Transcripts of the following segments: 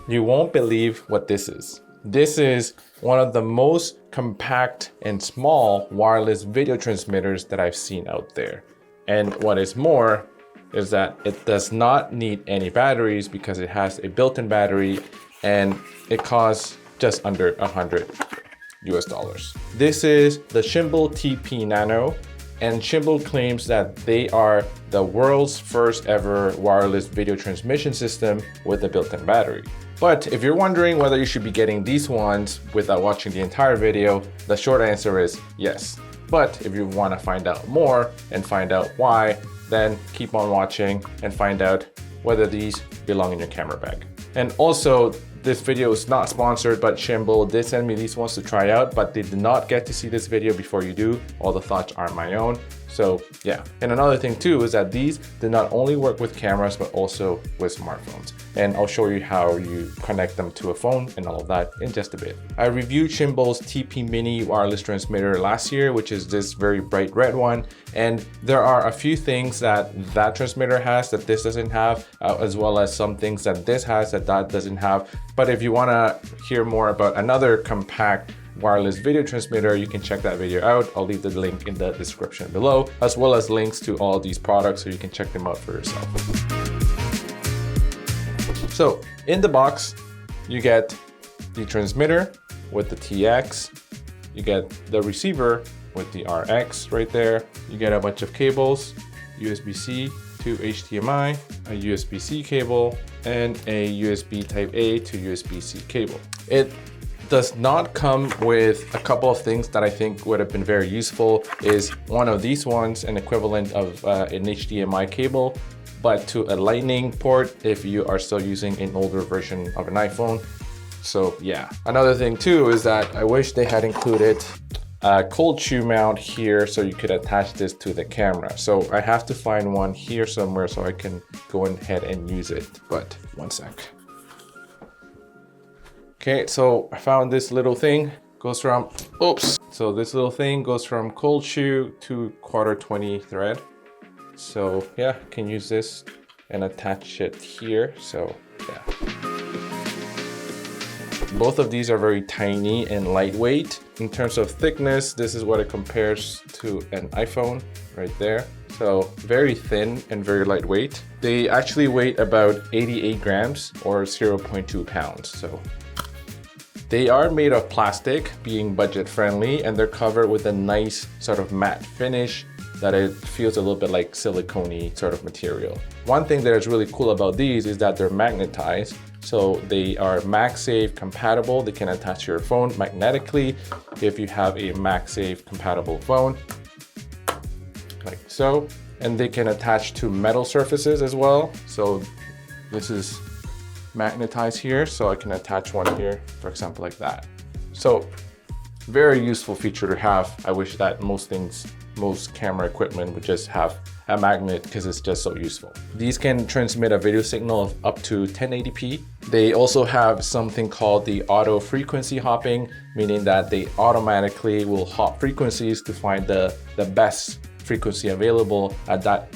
You won't believe what this is. This is one of the most compact and small wireless video transmitters that I've seen out there. And what is more is that it does not need any batteries because it has a built-in battery and it costs just under $100. This is the Shimbol TP Nano, and Shimbol claims that they are the world's first ever wireless video transmission system with a built-in battery. But if you're wondering whether you should be getting these ones without watching the entire video, the short answer is yes. But if you want to find out more and find out why, then keep on watching and find out whether these belong in your camera bag. And also, this video is not sponsored, but Shimbol did send me these ones to try out, but they did not get to see this video before you do. All the thoughts are my own. So yeah. And another thing too is that these do not only work with cameras, but also with smartphones. And I'll show you how you connect them to a phone and all of that in just a bit. I reviewed Shimbol's TP Mini wireless transmitter last year, which is this very bright red one. And there are a few things that that transmitter has that this doesn't have, as well as some things that this has that that doesn't have. But if you want to hear more about another compact wireless video transmitter, you can check that video out. I'll leave the link in the description below, as well as links to all these products so you can check them out for yourself. So in the box, you get the transmitter with the TX, you get the receiver with the RX right there, you get a bunch of cables, USB-C to HDMI, a USB-C cable, and a USB Type-A to USB-C cable. It does not come with a couple of things that I think would have been very useful. Is one of these ones an equivalent of an HDMI cable, but to a lightning port if you are still using an older version of an iPhone. So yeah. Another thing too is that I wish they had included a cold shoe mount here so you could attach this to the camera. So I have to find one here somewhere so I can go ahead and use it. But one sec. Okay, so I found this little thing, goes from, So this little thing goes from cold shoe to 1/4-20 thread. So yeah, I can use this and attach it here, so yeah. Both of these are very tiny and lightweight. In terms of thickness, this is what it compares to an iPhone right there. So very thin and very lightweight. They actually weigh about 88 grams or 0.2 pounds. So they are made of plastic, being budget friendly, and they're covered with a nice sort of matte finish that it feels a little bit like silicone-y sort of material. One thing that is really cool about these is that they're magnetized. So they are MagSafe compatible. They can attach to your phone magnetically if you have a MagSafe compatible phone, like so. And they can attach to metal surfaces as well. So this is magnetized here, so I can attach one here, for example, like that. So very useful feature to have. I wish that most camera equipment would just have a magnet because it's just so useful. These can transmit a video signal of up to 1080p. They also have something called the auto frequency hopping, meaning that they automatically will hop frequencies to find the best frequency available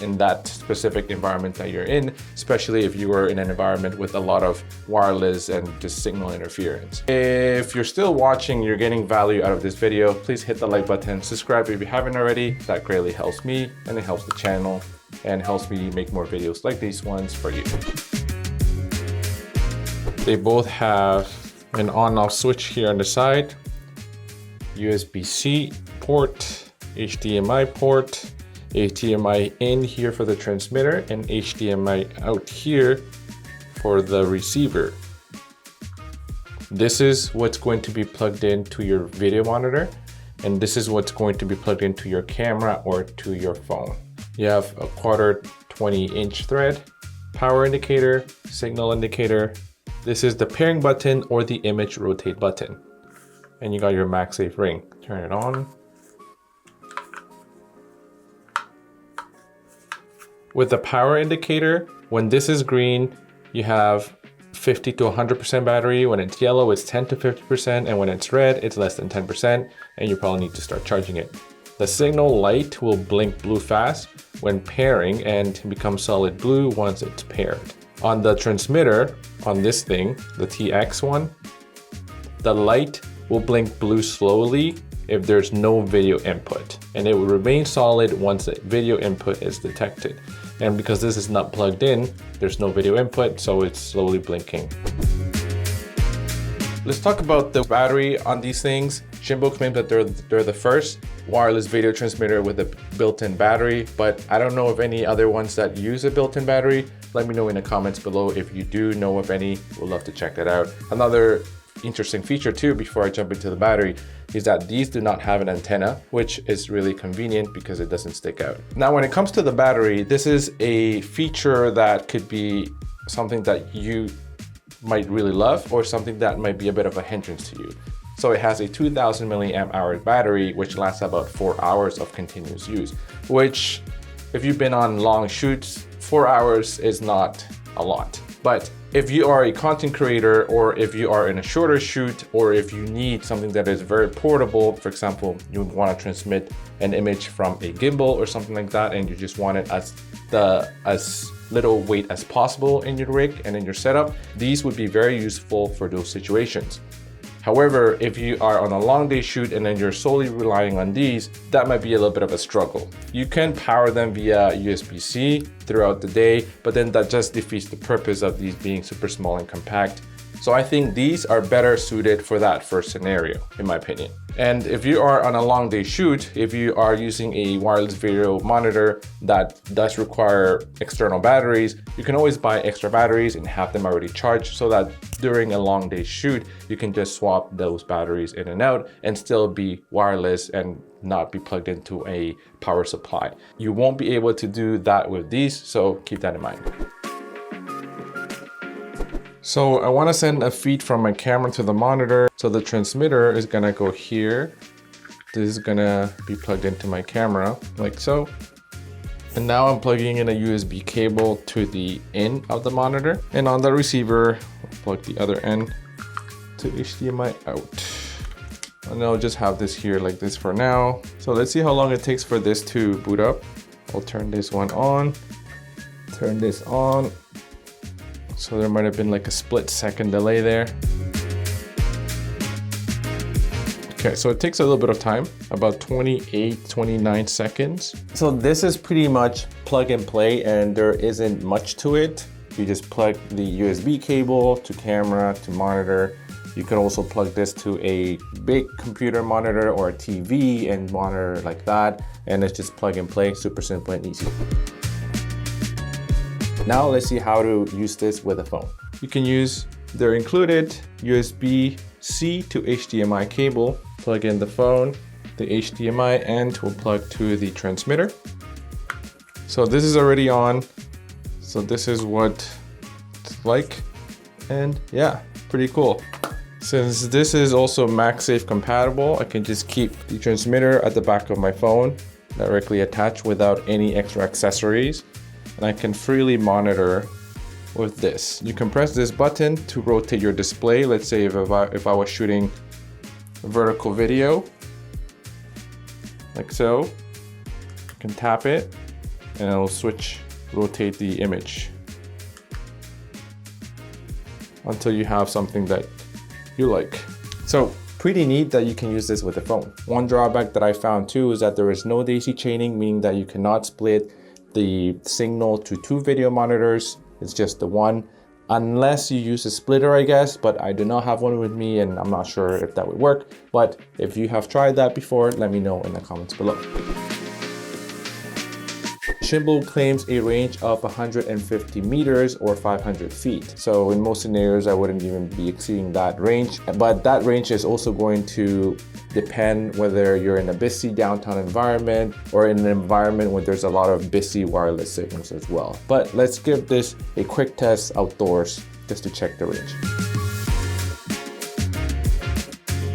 in that specific environment that you're in, especially if you are in an environment with a lot of wireless and just signal interference. If you're still watching, you're getting value out of this video, please hit the like button, subscribe if you haven't already. That greatly helps me and it helps the channel and helps me make more videos like these ones for you. They both have an on-off switch here on the side, USB-C port, HDMI port, HDMI in here for the transmitter, and HDMI out here for the receiver. This is what's going to be plugged into your video monitor, and this is what's going to be plugged into your camera or to your phone. You have a 1/4-20" thread, power indicator, signal indicator. This is the pairing button or the image rotate button. And you got your MagSafe ring. Turn it on. With the power indicator, when this is green, you have 50 to 100% battery. When it's yellow, it's 10 to 50%. And when it's red, it's less than 10%. And you probably need to start charging it. The signal light will blink blue fast when pairing and become solid blue once it's paired. On the transmitter, on this thing, the TX one, the light will blink blue slowly if there's no video input, and it will remain solid once the video input is detected. And because this is not plugged in, there's no video input, so it's slowly blinking. Let's talk about the battery on these things. Shimbol claims that they're the first wireless video transmitter with a built-in battery, but I don't know of any other ones that use a built-in battery. Let me know in the comments below if you do know of any. We'd love to check that out. Another interesting feature too, before I jump into the battery, is that these do not have an antenna, which is really convenient because it doesn't stick out. Now, when it comes to the battery, this is a feature that could be something that you might really love or something that might be a bit of a hindrance to you. So it has a 2000 milliamp hour battery, which lasts about 4 hours of continuous use, which if you've been on long shoots, 4 hours is not a lot. But if you are a content creator, or if you are in a shorter shoot, or if you need something that is very portable, for example, you want to transmit an image from a gimbal or something like that, and you just want it as little weight as possible in your rig and in your setup, these would be very useful for those situations. However, if you are on a long day shoot and then you're solely relying on these, that might be a little bit of a struggle. You can power them via USB-C throughout the day, but then that just defeats the purpose of these being super small and compact. So I think these are better suited for that first scenario, in my opinion. And if you are on a long day shoot, if you are using a wireless video monitor that does require external batteries, you can always buy extra batteries and have them already charged so that during a long day shoot, you can just swap those batteries in and out and still be wireless and not be plugged into a power supply. You won't be able to do that with these, so keep that in mind. So I want to send a feed from my camera to the monitor. So the transmitter is gonna go here. This is gonna be plugged into my camera like so. And now I'm plugging in a USB cable to the in of the monitor. And on the receiver, I'll plug the other end to HDMI out. And I'll just have this here like this for now. So let's see how long it takes for this to boot up. I'll turn this one on, turn this on. So there might have been like a split-second delay there. Okay, so it takes a little bit of time, about 28, 29 seconds. So this is pretty much plug and play, and there isn't much to it. You just plug the USB cable to camera, to monitor. You could also plug this to a big computer monitor or a TV and monitor like that. And it's just plug and play, super simple and easy. Now let's see how to use this with a phone. You can use their included USB-C to HDMI cable, plug in the phone, the HDMI end will plug to the transmitter. So this is already on. So this is what it's like. And yeah, pretty cool. Since this is also MagSafe compatible, I can just keep the transmitter at the back of my phone directly attached without any extra accessories. And I can freely monitor with this. You can press this button to rotate your display. Let's say if I was shooting a vertical video, like so, you can tap it and it'll rotate the image until you have something that you like. So pretty neat that you can use this with a phone. One drawback that I found too is that there is no daisy chaining, meaning that you cannot split the signal to two video monitors. It's just the one, unless you use a splitter, I guess, but I do not have one with me and I'm not sure if that would work. But if you have tried that before, let me know in the comments below. Shimbol claims a range of 150 meters or 500 feet. So in most scenarios, I wouldn't even be exceeding that range, but that range is also going to depend whether you're in a busy downtown environment or in an environment where there's a lot of busy wireless signals as well. But let's give this a quick test outdoors just to check the range.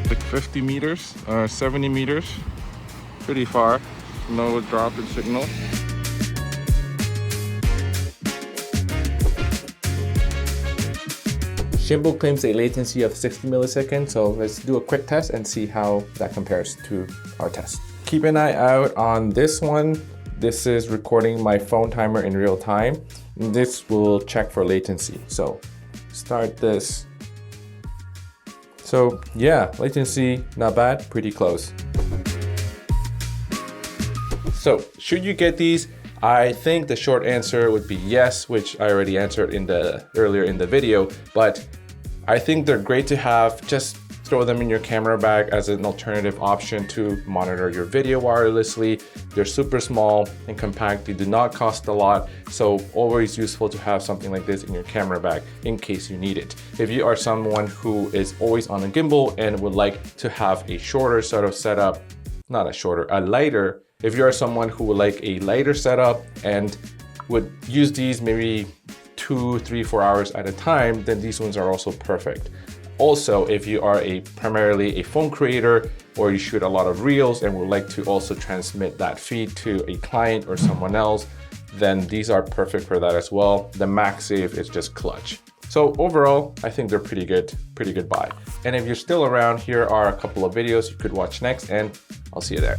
Like 50 meters or 70 meters, pretty far, no drop in signal. Shimbol claims a latency of 60 milliseconds, so let's do a quick test and see how that compares to our test. Keep an eye out on this one. This is recording my phone timer in real time. This will check for latency. So start this. So yeah, latency, not bad, pretty close. So should you get these? I think the short answer would be yes, which I already answered earlier in the video, but I think they're great to have. Just throw them in your camera bag as an alternative option to monitor your video wirelessly. They're super small and compact. They do not cost a lot. So always useful to have something like this in your camera bag in case you need it. If you are someone who is always on a gimbal and would like to have a shorter sort of setup, a lighter, if you are someone who would like a lighter setup and would use these maybe 2, 3, 4 hours at a time, then these ones are also perfect. Also, if you are primarily a phone creator or you shoot a lot of reels and would like to also transmit that feed to a client or someone else, then these are perfect for that as well. The MagSafe is just clutch. So overall, I think they're pretty good buy. And if you're still around, here are a couple of videos you could watch next, and I'll see you there.